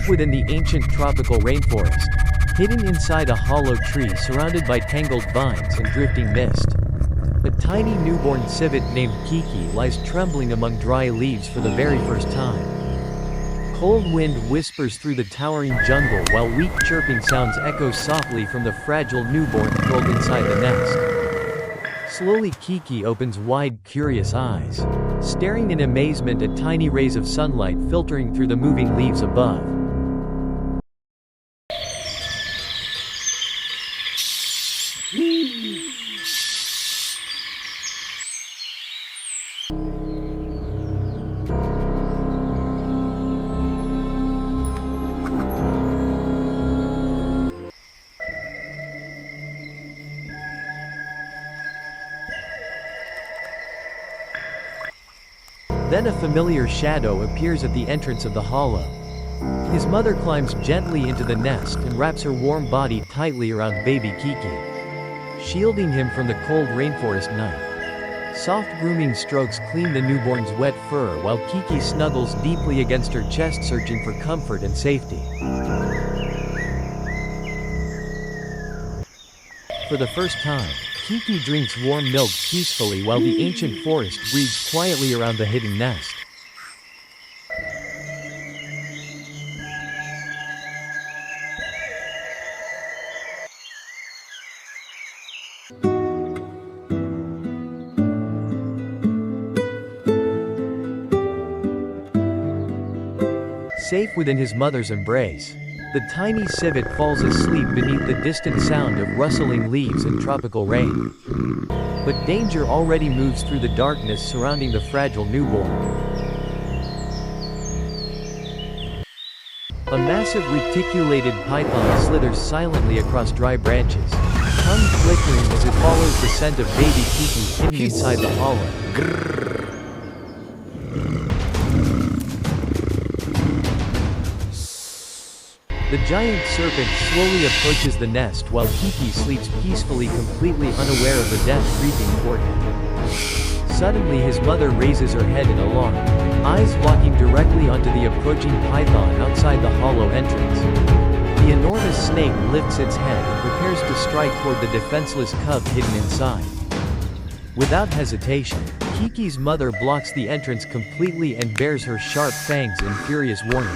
Deep within the ancient tropical rainforest, hidden inside a hollow tree surrounded by tangled vines and drifting mist, a tiny newborn civet named Kiki lies trembling among dry leaves for the very first time. Cold wind whispers through the towering jungle while weak chirping sounds echo softly from the fragile newborn curled inside the nest. Slowly Kiki opens wide, curious eyes, staring in amazement at tiny rays of sunlight filtering through the moving leaves above. Then a familiar shadow appears at the entrance of the hollow. His mother climbs gently into the nest and wraps her warm body tightly around baby Kiki, shielding him from the cold rainforest night. Soft grooming strokes clean the newborn's wet fur while Kiki snuggles deeply against her chest, searching for comfort and safety. For the first time, Kiki drinks warm milk peacefully while the ancient forest breathes quietly around the hidden nest. Safe within his mother's embrace, the tiny civet falls asleep beneath the distant sound of rustling leaves and tropical rain. But danger already moves through the darkness surrounding the fragile newborn. A massive reticulated python slithers silently across dry branches, tongue flickering as it follows the scent of baby Kiki hidden inside the hollow. The giant serpent slowly approaches the nest while Kiki sleeps peacefully, completely unaware of the death creeping toward him. Suddenly his mother raises her head in alarm, eyes locking directly onto the approaching python outside the hollow entrance. The enormous snake lifts its head and prepares to strike toward the defenseless cub hidden inside. Without hesitation, Kiki's mother blocks the entrance completely and bares her sharp fangs in furious warning.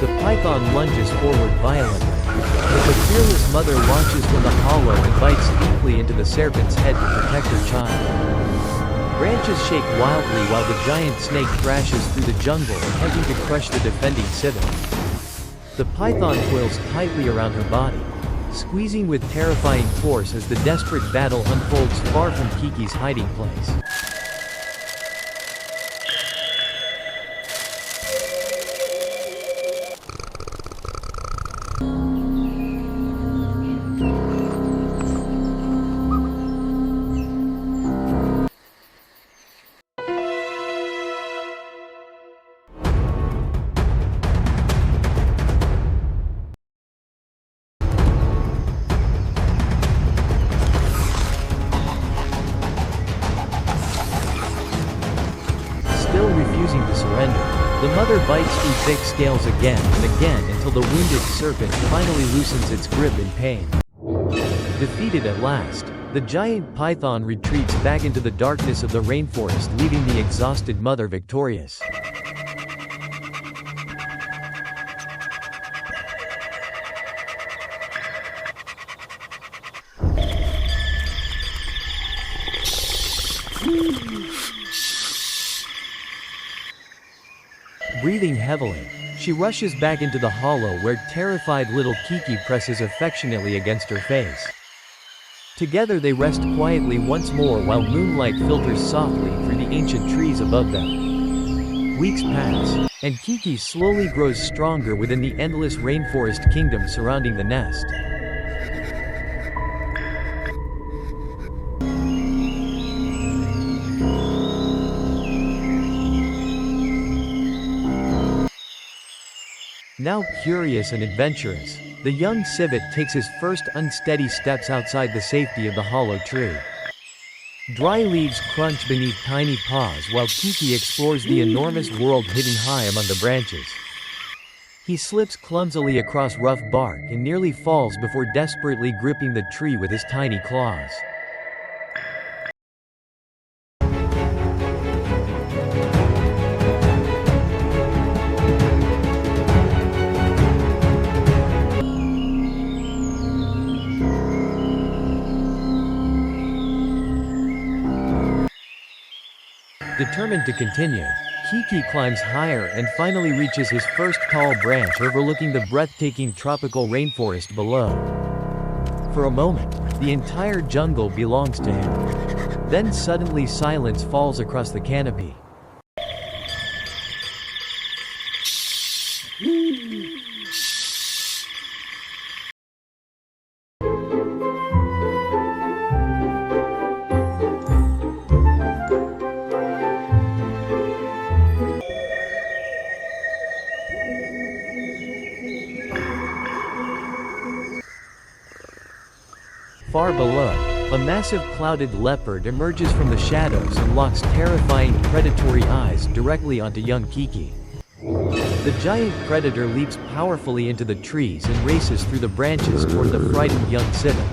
The python lunges forward violently, but the fearless mother launches from the hollow and bites deeply into the serpent's head to protect her child. Branches shake wildly while the giant snake thrashes through the jungle, attempting to crush the defending civet. The python coils tightly around her body, squeezing with terrifying force as the desperate battle unfolds far from Kiki's hiding place. Refusing to surrender, the mother bites through thick scales again and again until the wounded serpent finally loosens its grip in pain. Defeated at last, the giant python retreats back into the darkness of the rainforest, leaving the exhausted mother victorious. Breathing heavily, She rushes back into the hollow where terrified little Kiki presses affectionately against her face. Together they rest quietly once more while moonlight filters softly through the ancient trees above them. Weeks pass, and Kiki slowly grows stronger within the endless rainforest kingdom surrounding the nest. Now curious and adventurous, the young civet takes his first unsteady steps outside the safety of the hollow tree. Dry leaves crunch beneath tiny paws while Kiki explores the enormous world hidden high among the branches. He slips clumsily across rough bark and nearly falls before desperately gripping the tree with his tiny claws. Determined to continue, Kiki climbs higher and finally reaches his first tall branch overlooking the breathtaking tropical rainforest below. For a moment, the entire jungle belongs to him. Then suddenly silence falls across the canopy. Far below, a massive clouded leopard emerges from the shadows and locks terrifying predatory eyes directly onto young Kiki. The giant predator leaps powerfully into the trees and races through the branches toward the frightened young civet.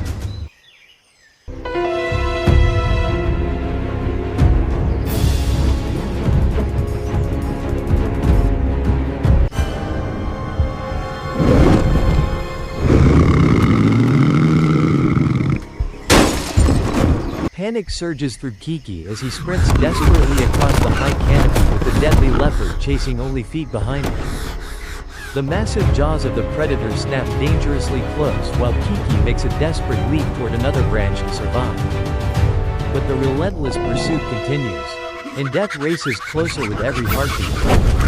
Panic surges through Kiki as he sprints desperately across the high canopy with the deadly leopard chasing only feet behind him. The massive jaws of the predator snap dangerously close while Kiki makes a desperate leap toward another branch to survive. But the relentless pursuit continues, and death races closer with every heartbeat.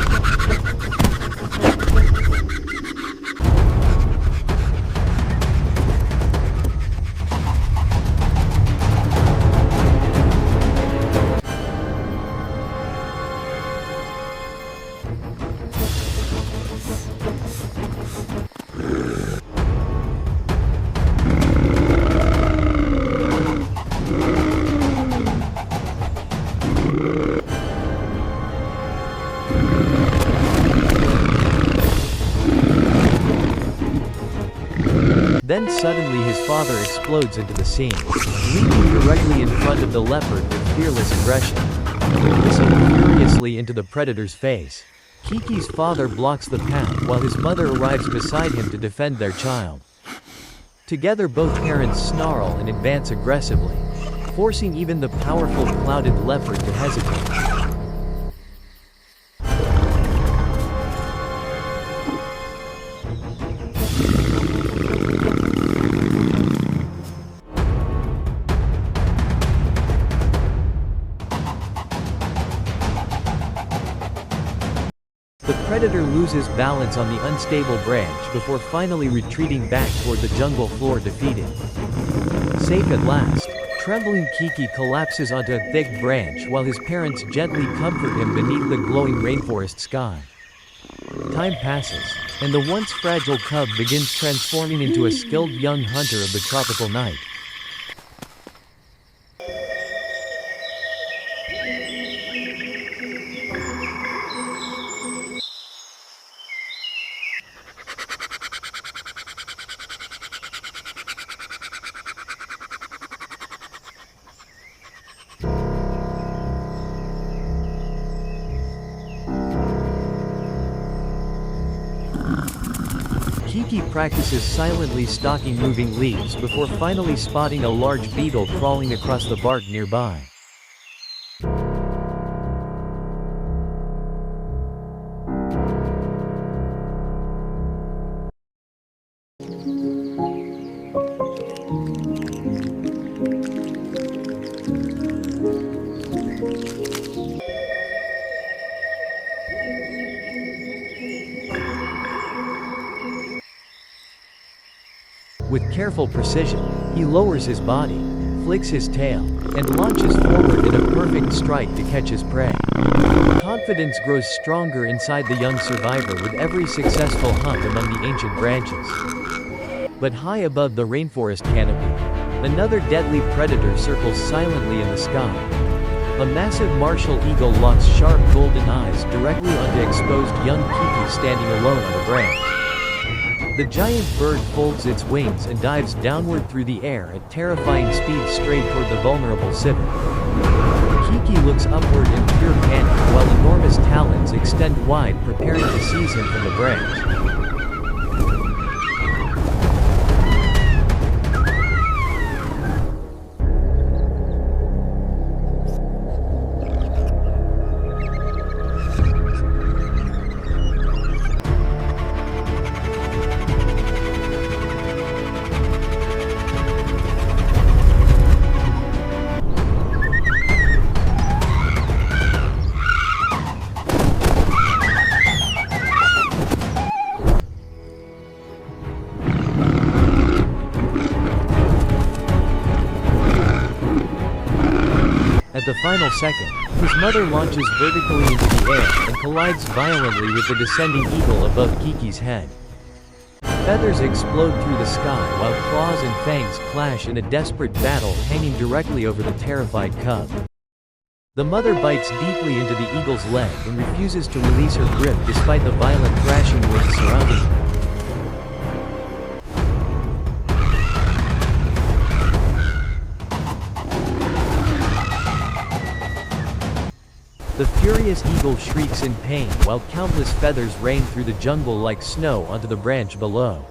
Then suddenly his father explodes into the scene, leaping directly in front of the leopard with fearless aggression. Hissing furiously into the predator's face, Kiki's father blocks the path while his mother arrives beside him to defend their child. Together both parents snarl and advance aggressively, forcing even the powerful clouded leopard to hesitate. The predator loses balance on the unstable branch before finally retreating back toward the jungle floor defeated. Safe at last, trembling Kiki collapses onto a thick branch while his parents gently comfort him beneath the glowing rainforest sky. Time passes, and the once fragile cub begins transforming into a skilled young hunter of the tropical night. Kiki practices silently stalking moving leaves before finally spotting a large beetle crawling across the bark nearby. With careful precision, he lowers his body, flicks his tail, and launches forward in a perfect strike to catch his prey. Confidence grows stronger inside the young survivor with every successful hunt among the ancient branches. But high above the rainforest canopy, another deadly predator circles silently in the sky. A massive martial eagle locks sharp golden eyes directly onto exposed young Kiki standing alone on a branch. The giant bird folds its wings and dives downward through the air at terrifying speed straight toward the vulnerable Civet. Kiki looks upward in pure panic while enormous talons extend wide preparing to seize him from the branch. At the final second, his mother launches vertically into the air and collides violently with the descending eagle above Kiki's head. Feathers explode through the sky while claws and fangs clash in a desperate battle hanging directly over the terrified cub. The mother bites deeply into the eagle's leg and refuses to release her grip despite the violent thrashing winds surrounding her. The furious eagle shrieks in pain while countless feathers rain through the jungle like snow onto the branch below.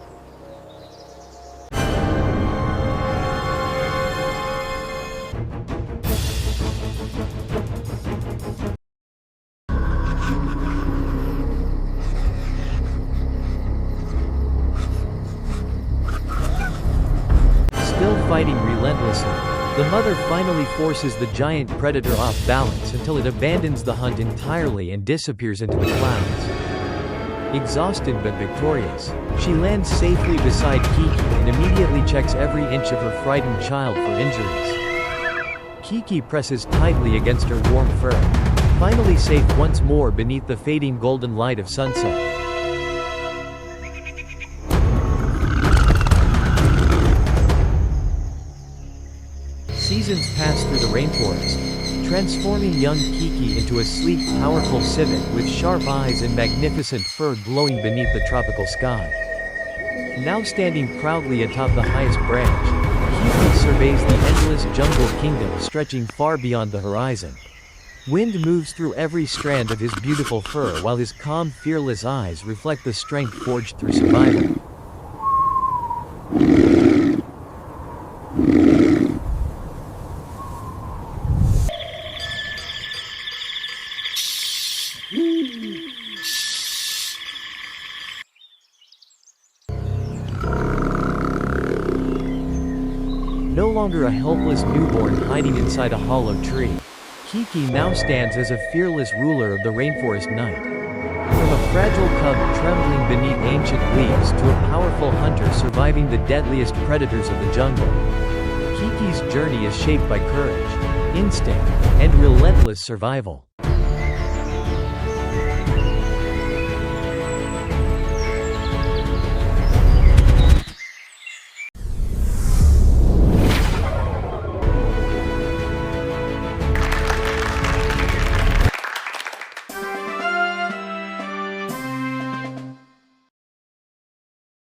Still fighting relentlessly, the mother finally forces the giant predator off balance until it abandons the hunt entirely and disappears into the clouds. Exhausted but victorious, she lands safely beside Kiki and immediately checks every inch of her frightened child for injuries. Kiki presses tightly against her warm fur, finally safe once more beneath the fading golden light of sunset. Seasons pass through the rainforest, transforming young Kiki into a sleek, powerful civet with sharp eyes and magnificent fur glowing beneath the tropical sky. Now standing proudly atop the highest branch, Kiki surveys the endless jungle kingdom stretching far beyond the horizon. Wind moves through every strand of his beautiful fur while his calm, fearless eyes reflect the strength forged through survival. No longer a helpless newborn hiding inside a hollow tree, Kiki now stands as a fearless ruler of the rainforest night. From a fragile cub trembling beneath ancient leaves to a powerful hunter surviving the deadliest predators of the jungle, Kiki's journey is shaped by courage, instinct, and relentless survival.